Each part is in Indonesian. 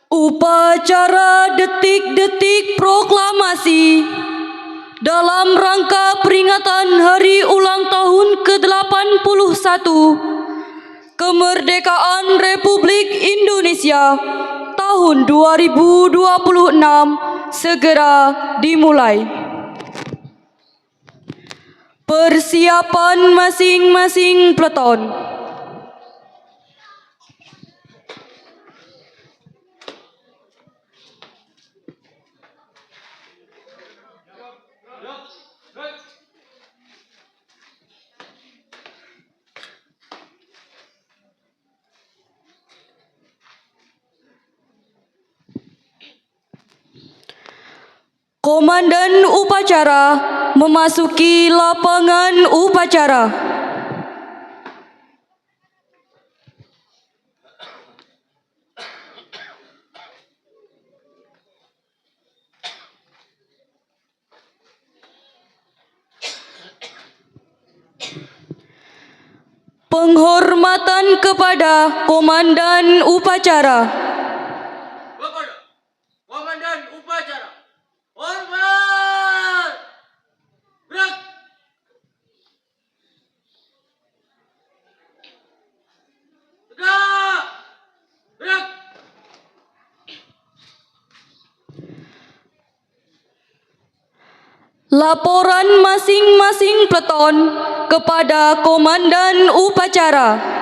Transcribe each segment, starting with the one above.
Upacara detik-detik proklamasi dalam rangka peringatan Hari Ulang Tahun ke-81 Kemerdekaan Republik Indonesia tahun 2026 segera dimulai. Persiapan masing-masing peleton. Komandan upacara memasuki lapangan upacara. Penghormatan kepada Komandan Upacara. Kepada Komandan Upacara. Hormat! Gerak! Tegak! Gerak! Laporan masing-masing peleton kepada Komandan Upacara.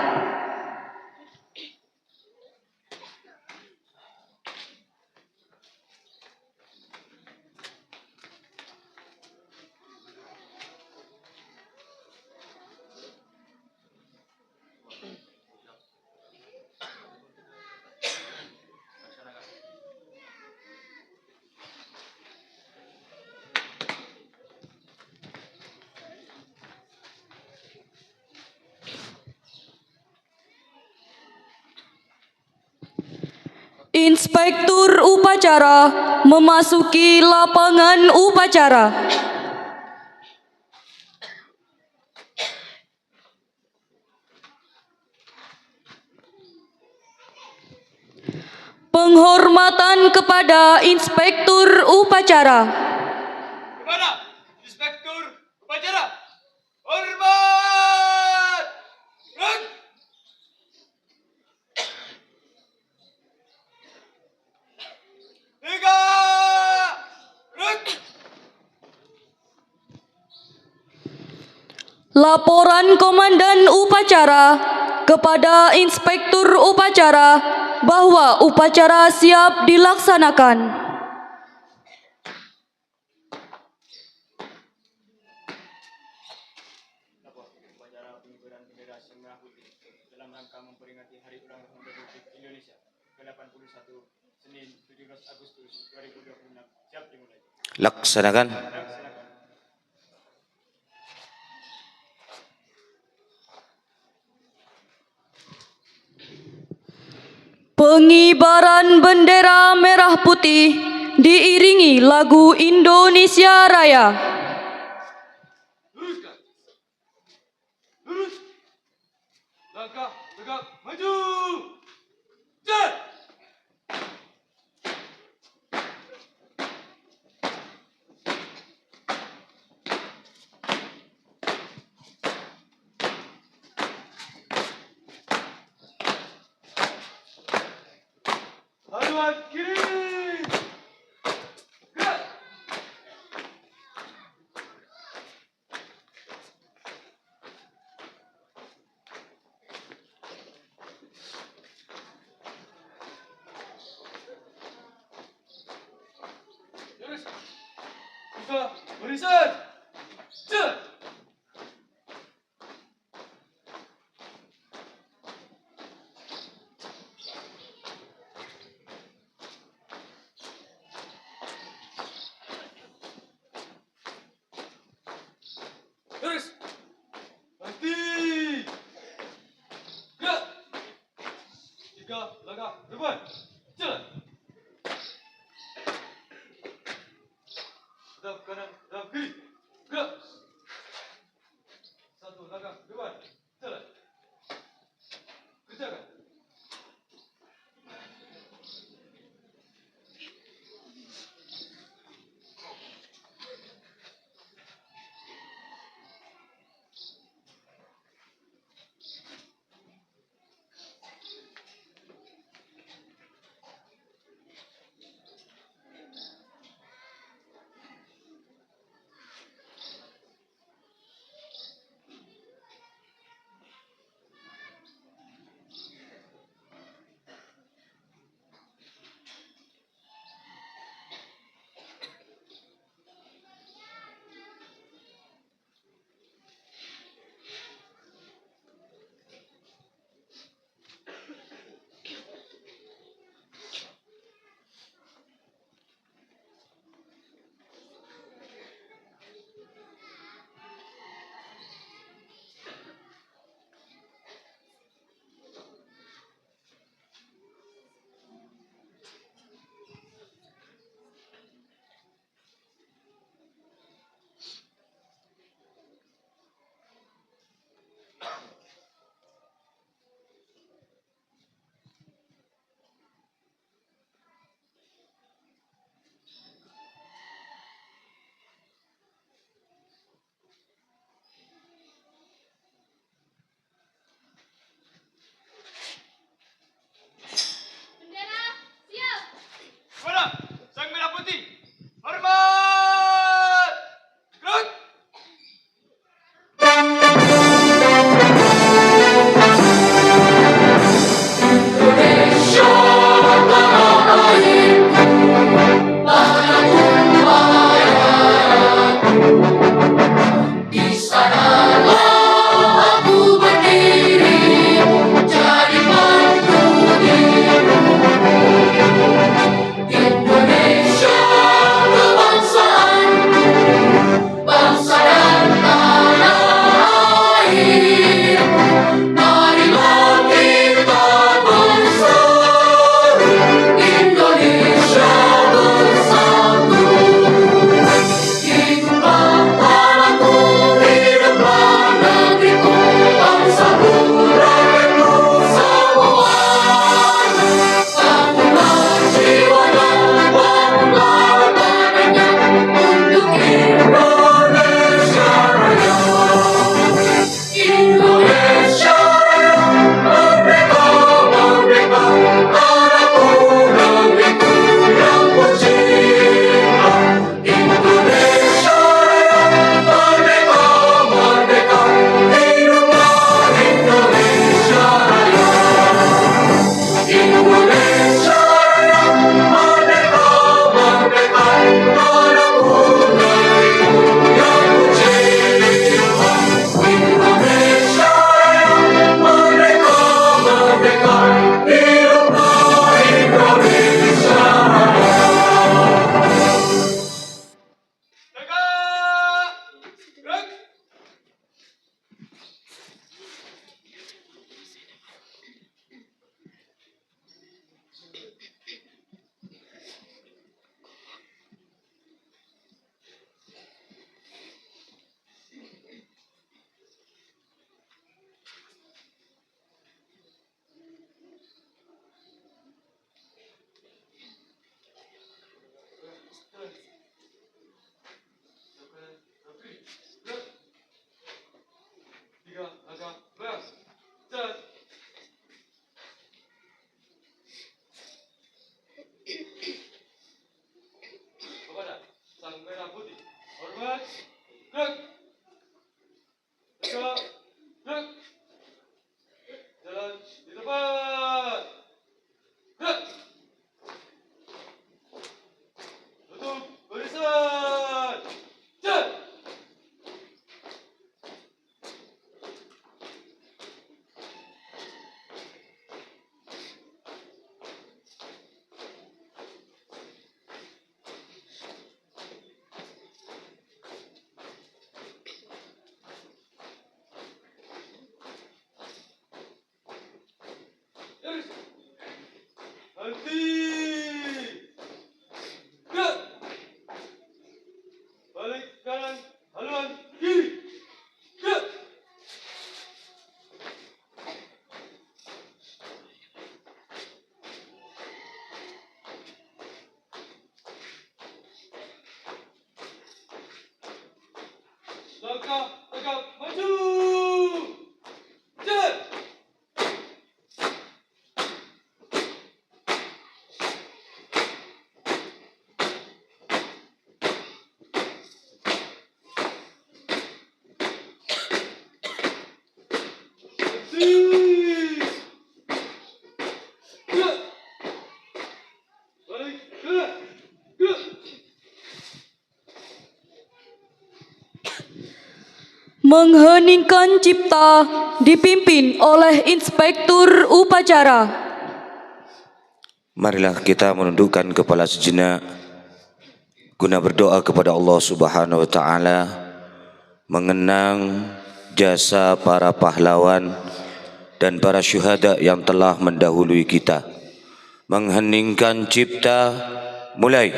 Inspektur upacara memasuki lapangan upacara. Penghormatan kepada Inspektur upacara. Kepada Inspektur Upacara. Hormat! Gerak! Tegak! Gerak! Laporan Komandan Upacara kepada Inspektur Upacara bahwa upacara siap dilaksanakan. Upacara pengibaran bendera merah putih dalam rangka memperingati Hari Ulang Tahun Republik Indonesia ke-81 Senin 17 Agustus 2026 siap dimulai. Laksanakan. Pengibaran bendera merah putih diiringi lagu Indonesia Raya. Luruskan. Lurus. Langkah tegak maju. Jet. Haluan kiri. Gerak. Lurus. Tiga barisan. Jet. Lurus. Berhenti. Gerak. Tiga langkah depan. Jalan. Hadap kanan, hadap kiri. Langkah tegap maju. Jalan. Mengheningkan cipta dipimpin oleh Inspektur Upacara. Marilah kita menundukkan kepala sejenak guna berdoa kepada Allah Subhanahu wa taala, mengenang jasa para pahlawan dan para syuhada yang telah mendahului kita. Mengheningkan cipta, mulai.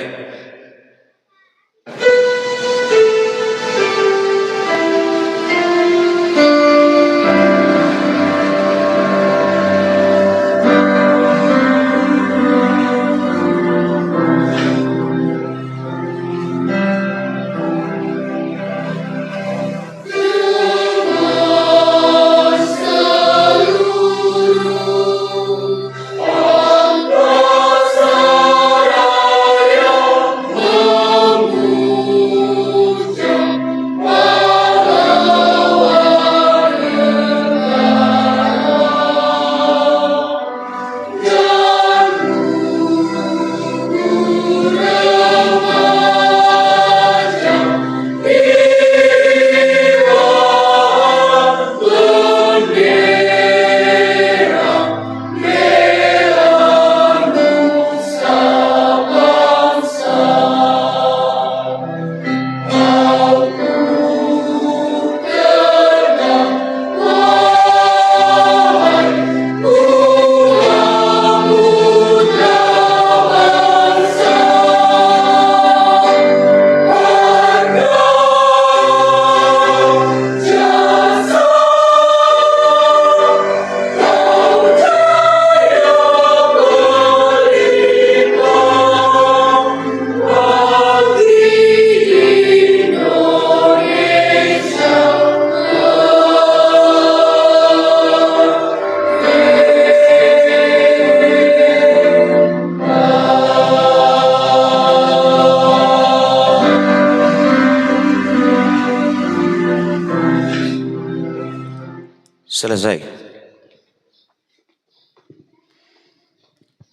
Selesai.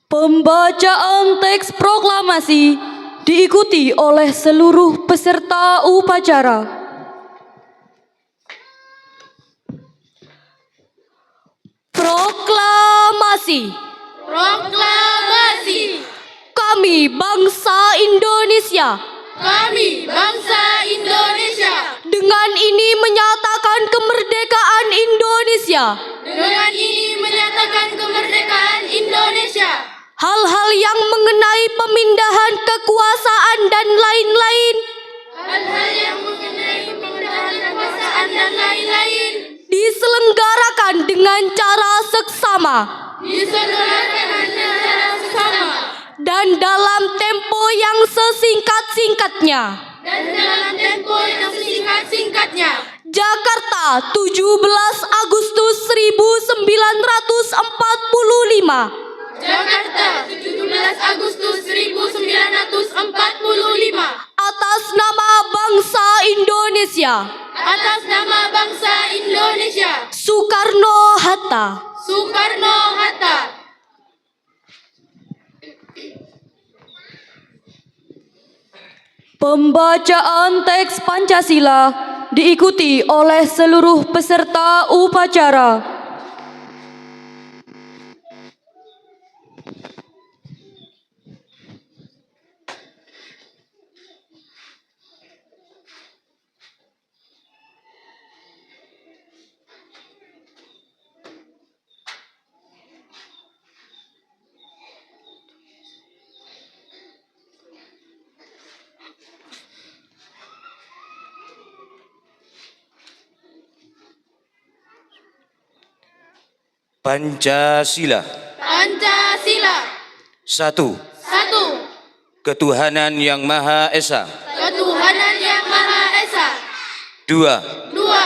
Pembacaan teks proklamasi diikuti oleh seluruh peserta upacara. Proklamasi. Proklamasi. Kami bangsa Indonesia Kami bangsa Indonesia dengan ini menyatakan kemerdekaan Indonesia. dengan ini menyatakan kemerdekaan Indonesia. Hal-hal yang mengenai pemindahan kekuasaan dan lain-lain Hal-hal yang mengenai pemindahan kekuasaan dan lain-lain diselenggarakan dengan cara seksama diselenggarakan dengan cara seksama dan dalam tempo yang sesingkat-singkatnya. dan dalam tempo yang sesingkat-singkatnya. Jakarta, 17 Agustus 1945. Jakarta, 17 Agustus 1945. Atas nama bangsa Indonesia. Atas nama bangsa Indonesia. Soekarno-Hatta. Soekarno-Hatta. Pembacaan teks Pancasila diikuti oleh seluruh peserta upacara. Pancasila. Pancasila. 1. 1. Ketuhanan yang Maha Esa. Ketuhanan yang Maha Esa. 2. Dua,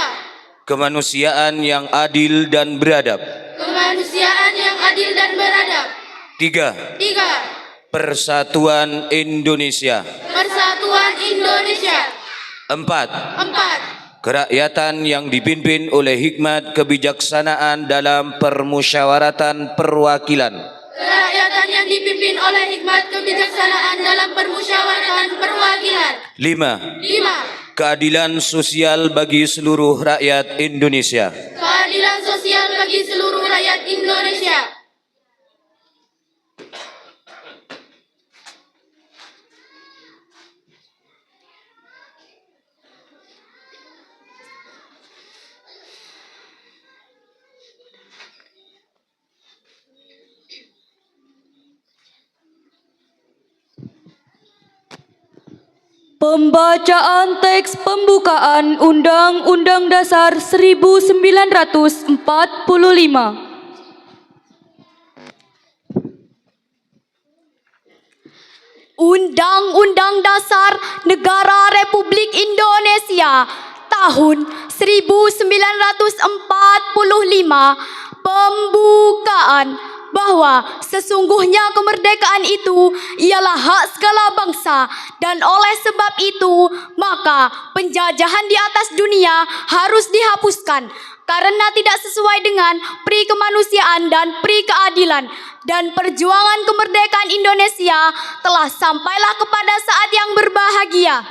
Kemanusiaan yang adil dan beradab. kemanusiaan yang adil dan beradab. 3. Tiga, Persatuan Indonesia. persatuan Indonesia. 4. Empat, Kerakyatan yang dipimpin oleh hikmat kebijaksanaan dalam permusyawaratan perwakilan. kerakyatan yang dipimpin oleh hikmat kebijaksanaan dalam permusyawaratan perwakilan. 5. Lima, Keadilan sosial bagi seluruh rakyat Indonesia. keadilan sosial bagi seluruh rakyat Indonesia. Pembacaan teks pembukaan Undang-Undang Dasar 1945. Undang-Undang Dasar Negara Republik Indonesia tahun 1945 pembukaan bahwa sesungguhnya kemerdekaan itu ialah hak segala bangsa dan oleh sebab itu maka penjajahan di atas dunia harus dihapuskan karena tidak sesuai dengan pri kemanusiaan dan pri keadilan, dan perjuangan kemerdekaan Indonesia telah sampailah kepada saat yang berbahagia.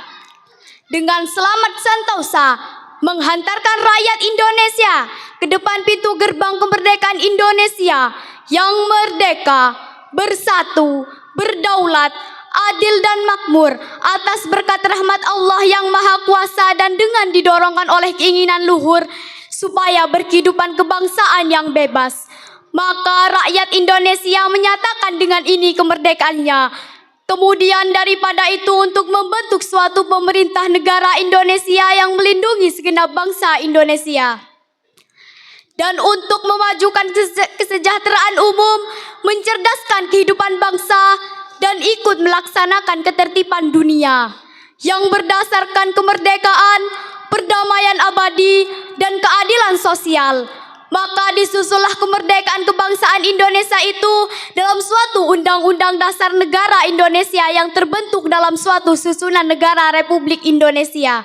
Dengan selamat sentosa menghantarkan rakyat Indonesia ke depan pintu gerbang kemerdekaan Indonesia yang merdeka, bersatu, berdaulat, adil dan makmur atas berkat rahmat Allah yang Maha Kuasa dan dengan didorongkan oleh keinginan luhur supaya berkehidupan kebangsaan yang bebas. Maka rakyat Indonesia menyatakan dengan ini kemerdekaannya. Kemudian daripada itu untuk membentuk suatu pemerintah negara Indonesia yang melindungi segenap bangsa Indonesia. Dan untuk memajukan kesejahteraan umum, mencerdaskan kehidupan bangsa, dan ikut melaksanakan ketertiban dunia yang berdasarkan kemerdekaan, perdamaian abadi, dan keadilan sosial. Maka disusullah kemerdekaan kebangsaan Indonesia itu dalam suatu Undang-Undang Dasar Negara Indonesia yang terbentuk dalam suatu susunan negara Republik Indonesia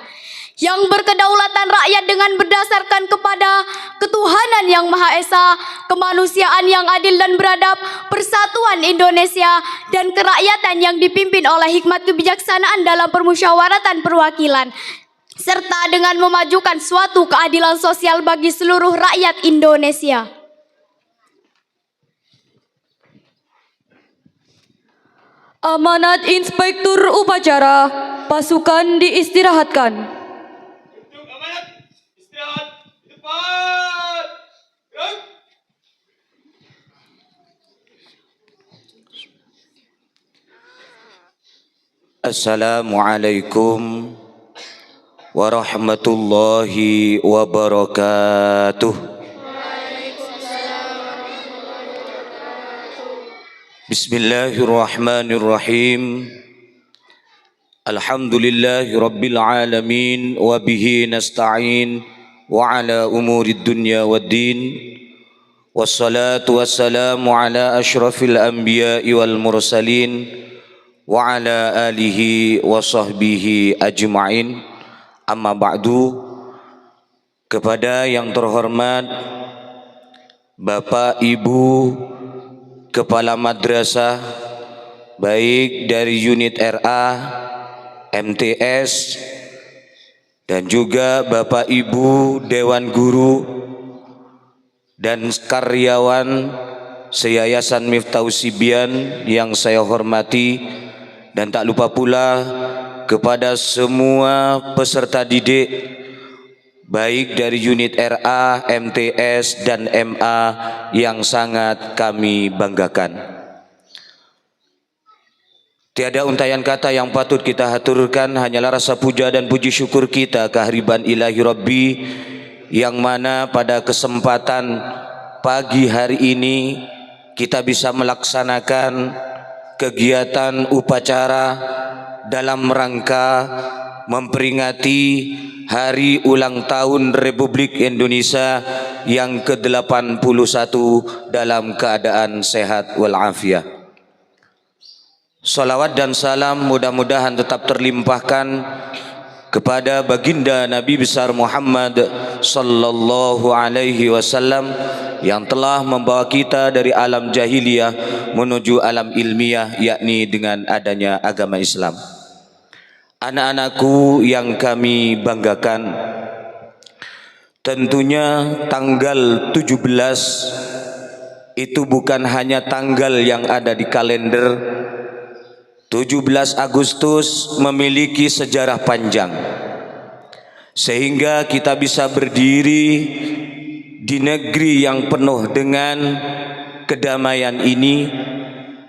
yang berkedaulatan rakyat dengan berdasarkan kepada ketuhanan yang Maha Esa, kemanusiaan yang adil dan beradab, persatuan Indonesia, dan kerakyatan yang dipimpin oleh hikmat kebijaksanaan dalam permusyawaratan perwakilan, serta dengan memajukan suatu keadilan sosial bagi seluruh rakyat Indonesia. Amanat Inspektur Upacara, pasukan diistirahatkan. Untuk amanat, istirahat, di depan. Gerak. Assalamualaikum warahmatullahi wabarakatuh. Bismillahirrahmanirrahim. Alhamdulillahi rabbil alamin wa bihi nasta'in wa ala umurid dunya waddin. Wassalatu wassalamu ala asyrafil anbiya'i wal mursalin wa ala alihi wa sahbihi ajma'in. Amma ba'du. Kepada yang terhormat Bapak Ibu Kepala Madrasah, baik dari unit RA, MTS, dan juga Bapak Ibu Dewan Guru dan karyawan Seyayasan Miftahus Sibyan yang saya hormati, dan tak lupa pula kepada semua peserta didik baik dari unit RA, MTS, dan MA yang sangat kami banggakan. Tiada untayan kata yang patut kita haturkan, hanyalah rasa puja dan puji syukur kita kehadiran Ilahi Rabbi, yang mana pada kesempatan pagi hari ini kita bisa melaksanakan kegiatan upacara dalam rangka memperingati hari ulang tahun Republik Indonesia yang ke-81 dalam keadaan sehat walafiat. Salawat dan salam mudah-mudahan tetap terlimpahkan kepada baginda Nabi besar Muhammad sallallahu alaihi wasallam yang telah membawa kita dari alam jahiliyah menuju alam ilmiah, yakni dengan adanya agama Islam. Anak-anakku yang kami banggakan, tentunya tanggal 17 itu bukan hanya tanggal yang ada di kalender. 17 Agustus memiliki sejarah panjang, sehingga kita bisa berdiri di negeri yang penuh dengan kedamaian ini.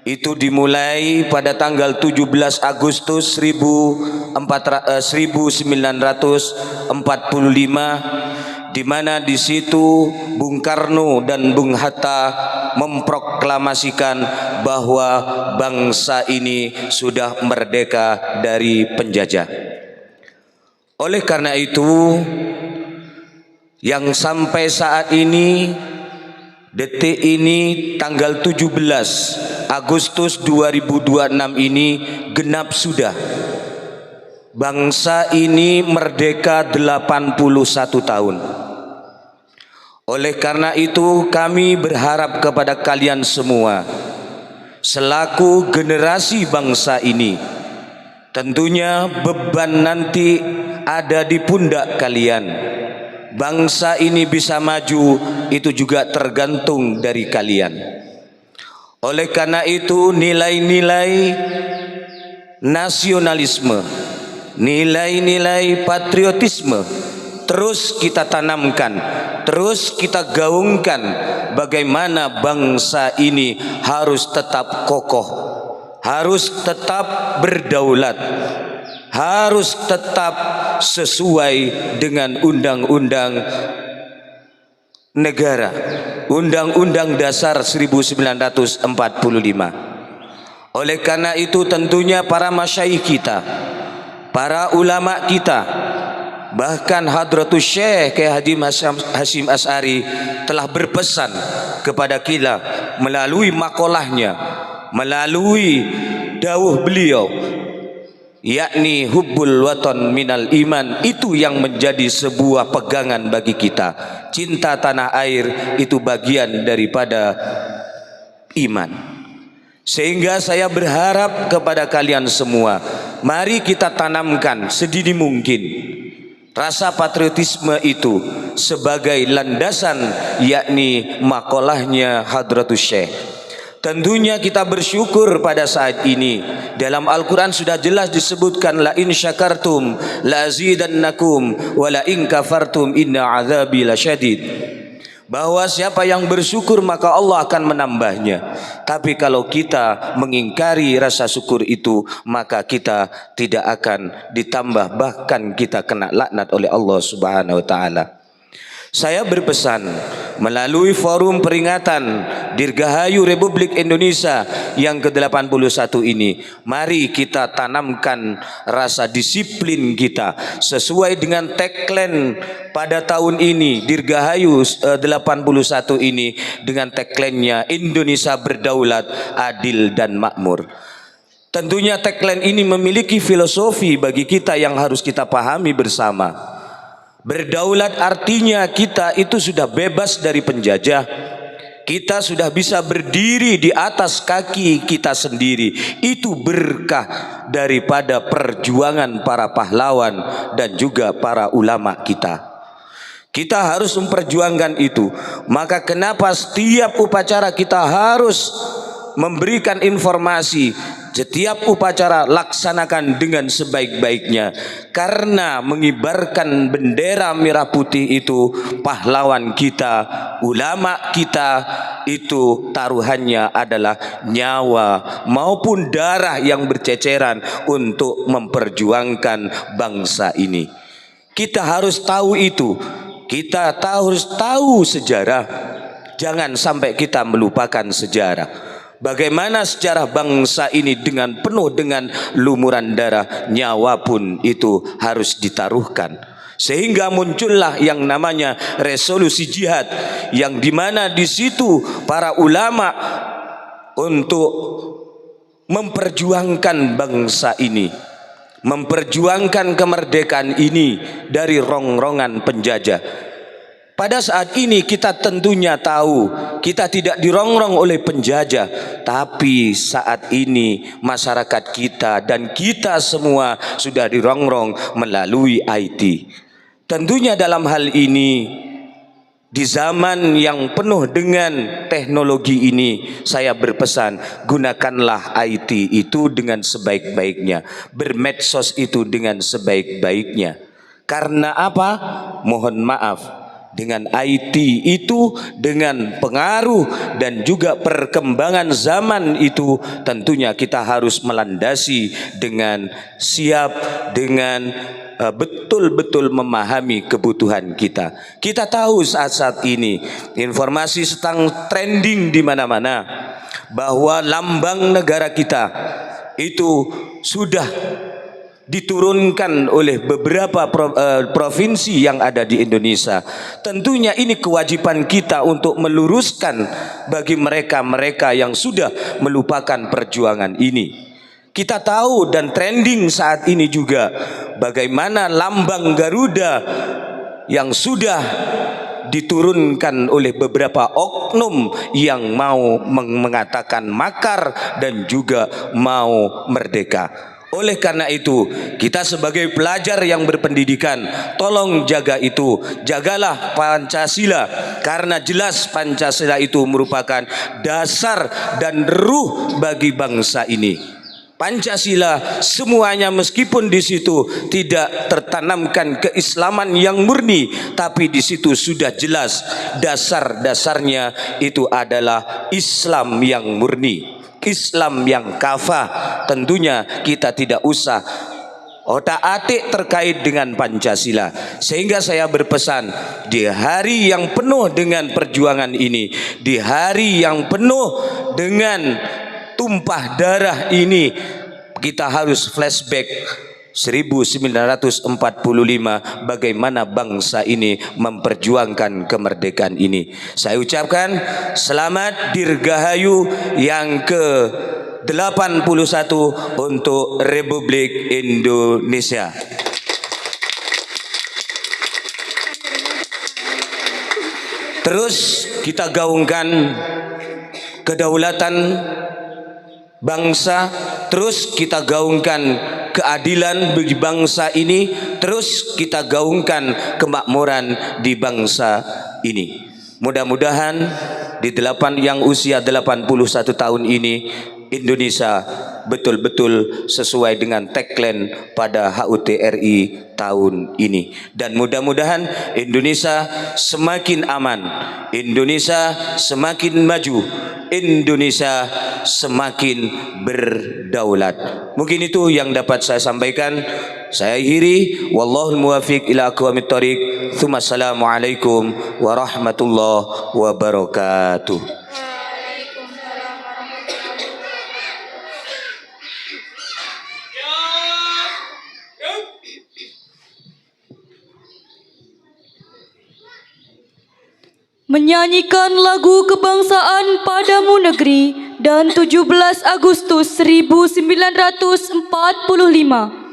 Itu dimulai pada tanggal 17 Agustus 1945, di mana di situ Bung Karno dan Bung Hatta memproklamasikan bahwa bangsa ini sudah merdeka dari penjajah. Oleh karena itu, yang sampai saat ini, detik ini, tanggal 17 Agustus 2026 ini genap sudah. Bangsa ini merdeka 81 tahun. Oleh karena itu kami berharap kepada kalian semua selaku generasi bangsa ini, tentunya beban nanti ada di pundak kalian. Bangsa ini bisa maju itu juga tergantung dari kalian. Oleh karena itu nilai-nilai nasionalisme, nilai-nilai patriotisme terus kita tanamkan, terus kita gaungkan, bagaimana bangsa ini harus tetap kokoh, harus tetap berdaulat, harus tetap sesuai dengan undang-undang negara, Undang-Undang Dasar 1945. Oleh karena itu tentunya para masyayikh kita, para ulama kita, bahkan Hadratus Syekh Kiai Haji Hasyim Asy'ari telah berpesan kepada kita melalui makolahnya, melalui dawuh beliau, yakni hubbul watan minal iman. Itu yang menjadi sebuah pegangan bagi kita. Cinta tanah air itu bagian daripada iman. Sehingga saya berharap kepada kalian semua, mari kita tanamkan sedini mungkin rasa patriotisme itu sebagai landasan, yakni makolahnya Hadratus Syekh. Tentunya kita bersyukur pada saat ini. Dalam Al-Quran sudah jelas disebutkan, la in syakartum la azidannakum wa la in kafartum inna azabi lasyadid. Bahwa siapa yang bersyukur maka Allah akan menambahnya. Tapi kalau kita mengingkari rasa syukur itu, maka kita tidak akan ditambah, bahkan kita kena laknat oleh Allah Subhanahu wa taala. Saya berpesan melalui forum peringatan Dirgahayu Republik Indonesia yang ke-81 ini, mari kita tanamkan rasa disiplin kita sesuai dengan tagline pada tahun ini Dirgahayu 81 ini, dengan tagline-nya Indonesia berdaulat, adil dan makmur. Tentunya tagline ini memiliki filosofi bagi kita yang harus kita pahami bersama. Berdaulat artinya kita itu sudah bebas dari penjajah. Kita sudah bisa berdiri di atas kaki kita sendiri. Itu berkah daripada perjuangan para pahlawan dan juga para ulama kita. Kita harus memperjuangkan itu. Maka kenapa setiap upacara kita harus memberikan informasi? Setiap upacara laksanakan dengan sebaik-baiknya, karena mengibarkan bendera merah putih itu pahlawan kita, ulama kita, itu taruhannya adalah nyawa maupun darah yang berceceran untuk memperjuangkan bangsa ini. Kita harus tahu itu. Kita harus tahu sejarah. Jangan sampai kita melupakan sejarah. Bagaimana sejarah bangsa ini dengan penuh dengan lumuran darah, nyawa pun itu harus ditaruhkan. Sehingga muncullah yang namanya resolusi jihad, yang dimana di situ para ulama untuk memperjuangkan bangsa ini, memperjuangkan kemerdekaan ini dari rongrongan penjajah. Pada saat ini kita tentunya tahu kita tidak dirongrong oleh penjajah, tapi saat ini masyarakat kita dan kita semua sudah dirongrong melalui IT. Tentunya dalam hal ini, di zaman yang penuh dengan teknologi ini, saya berpesan, gunakanlah IT itu dengan sebaik-baiknya, bermedsos itu dengan sebaik-baiknya. Karena apa? Mohon maaf, dengan IT itu, dengan pengaruh dan juga perkembangan zaman itu, tentunya kita harus melandasi dengan siap, dengan betul-betul memahami kebutuhan kita. Kita tahu saat-saat ini informasi sedang trending di mana-mana bahwa lambang negara kita itu sudah diturunkan oleh beberapa provinsi yang ada di Indonesia. Tentunya ini kewajiban kita untuk meluruskan bagi mereka-mereka yang sudah melupakan perjuangan ini. Kita tahu dan trending saat ini juga bagaimana lambang Garuda yang sudah diturunkan oleh beberapa oknum yang mau mengatakan makar dan juga mau merdeka. Oleh karena itu, kita sebagai pelajar yang berpendidikan, tolong jaga itu, jagalah Pancasila, karena jelas Pancasila itu merupakan dasar dan ruh bagi bangsa ini. Pancasila semuanya meskipun di situ tidak tertanamkan keislaman yang murni, tapi di situ sudah jelas dasar-dasarnya itu adalah Islam yang murni, Islam yang kafah. Tentunya kita tidak usah otak-atik terkait dengan Pancasila. Sehingga saya berpesan, di hari yang penuh dengan perjuangan ini, di hari yang penuh dengan tumpah darah ini, kita harus flashback 1945, bagaimana bangsa ini memperjuangkan kemerdekaan ini. Saya ucapkan selamat Dirgahayu yang ke-81 untuk Republik Indonesia. Terus kita gaungkan kedaulatan bangsa, terus kita gaungkan keadilan bagi bangsa ini, terus kita gaungkan kemakmuran di bangsa ini. Mudah-mudahan di yang usia 81 tahun ini, Indonesia betul-betul sesuai dengan tagline pada HUT RI tahun ini. Dan mudah-mudahan Indonesia semakin aman, Indonesia semakin maju, Indonesia semakin berdaulat. Mungkin itu yang dapat saya sampaikan. Saya akhiri, wallahul muwafiq ila aqwamit thoriq. Assalamualaikum warahmatullahi wabarakatuh. Menyanyikan lagu kebangsaan Padamu Negeri dan 17 Agustus 1945.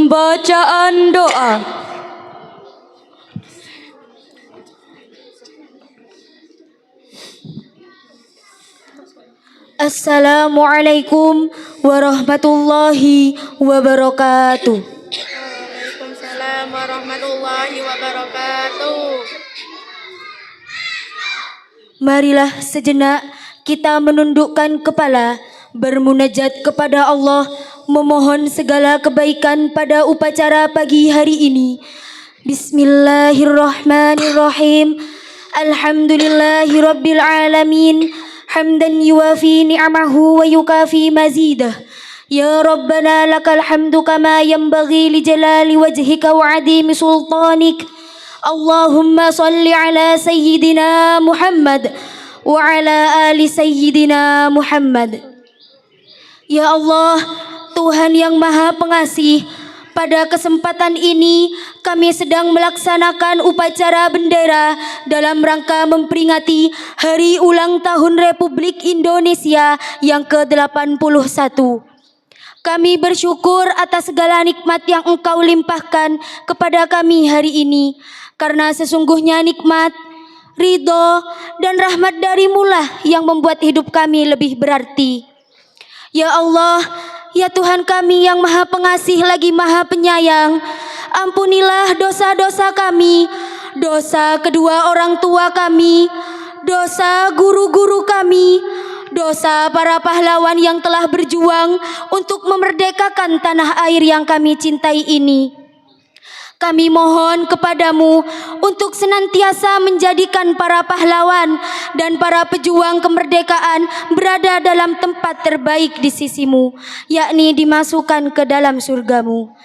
Pembacaan doa. Assalamualaikum warahmatullahi wabarakatuh. Waalaikumsalam warahmatullahi wabarakatuh. Marilah sejenak kita menundukkan kepala, bermunajat kepada Allah, memohon segala kebaikan pada upacara pagi hari ini. Bismillahirrahmanirrahim. Alhamdulillahirabbil alamin. Hamdan yuwafi ni'amahu wa yukafi mazidah. Ya Rabbana lakal hamdu kama yanbaghi li jalali wajhika wa adimi sultanik. Allahumma salli ala sayyidina Muhammad wa ala ali sayyidina Muhammad. Ya Allah, Tuhan yang Maha Pengasih, pada kesempatan ini kami sedang melaksanakan upacara bendera dalam rangka memperingati Hari Ulang Tahun Republik Indonesia yang ke-81. Kami bersyukur atas segala nikmat yang Engkau limpahkan kepada kami hari ini, karena sesungguhnya nikmat, ridho, dan rahmat darimu-lah yang membuat hidup kami lebih berarti. Ya Allah, ya Tuhan kami yang Maha Pengasih lagi Maha Penyayang, ampunilah dosa-dosa kami, dosa kedua orang tua kami, dosa guru-guru kami, dosa para pahlawan yang telah berjuang untuk memerdekakan tanah air yang kami cintai ini. Kami mohon kepadamu untuk senantiasa menjadikan para pahlawan dan para pejuang kemerdekaan berada dalam tempat terbaik di sisimu, yakni dimasukkan ke dalam surgamu.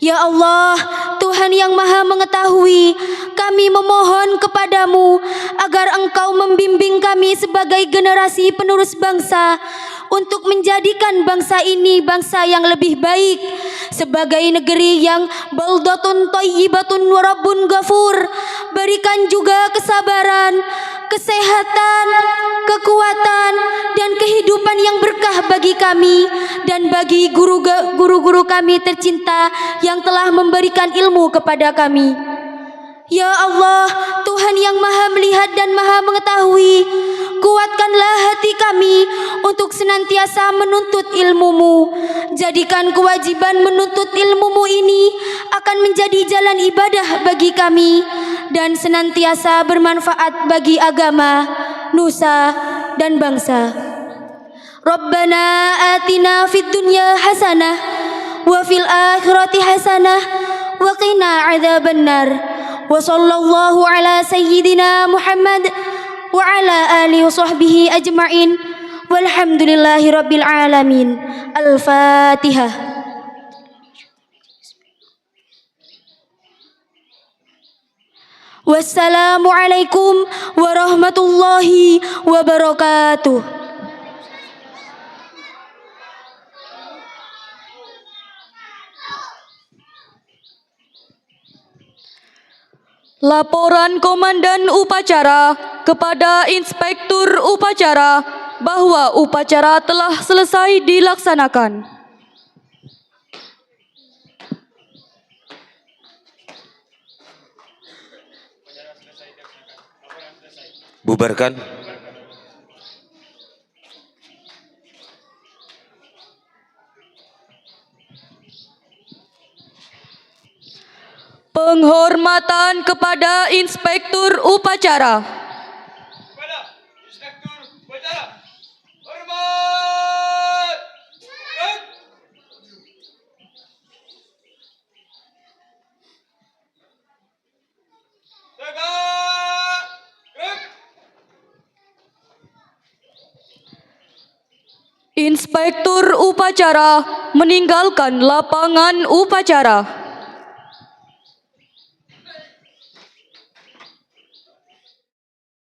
Ya Allah, Tuhan yang Maha Mengetahui, kami memohon kepadamu agar Engkau membimbing kami sebagai generasi penerus bangsa untuk menjadikan bangsa ini bangsa yang lebih baik, sebagai negeri yang baldatun thayyibatun wa rabbun ghafur. Berikan juga kesabaran, kesehatan, kekuatan, dan kehidupan yang berkah bagi kami dan bagi guru-guru kami tercinta yang telah memberikan ilmu kepada kami. Ya Allah, Tuhan yang Maha Melihat dan Maha Mengetahui, kuatkanlah hati kami untuk senantiasa menuntut ilmu-Mu. Jadikan kewajiban menuntut ilmu-Mu ini akan menjadi jalan ibadah bagi kami dan senantiasa bermanfaat bagi agama, nusa, dan bangsa. Rabbana atina fid dunya hasanah wa fil akhirati hasanah wa qina adzabannar. Wa sallallahu ala sayyidina Muhammad wa ala alihi wa sahbihi ajma'in. Walhamdulillahi rabbil alamin. Al-Fatihah. Wassalamualaikum warahmatullahi wabarakatuh. Laporan Komandan Upacara kepada Inspektur Upacara bahwa upacara telah selesai dilaksanakan. Bubarkan. Penghormatan kepada Inspektur Upacara. Kepada Inspektur Upacara, hormat! Tegak! Inspektur Upacara meninggalkan lapangan upacara.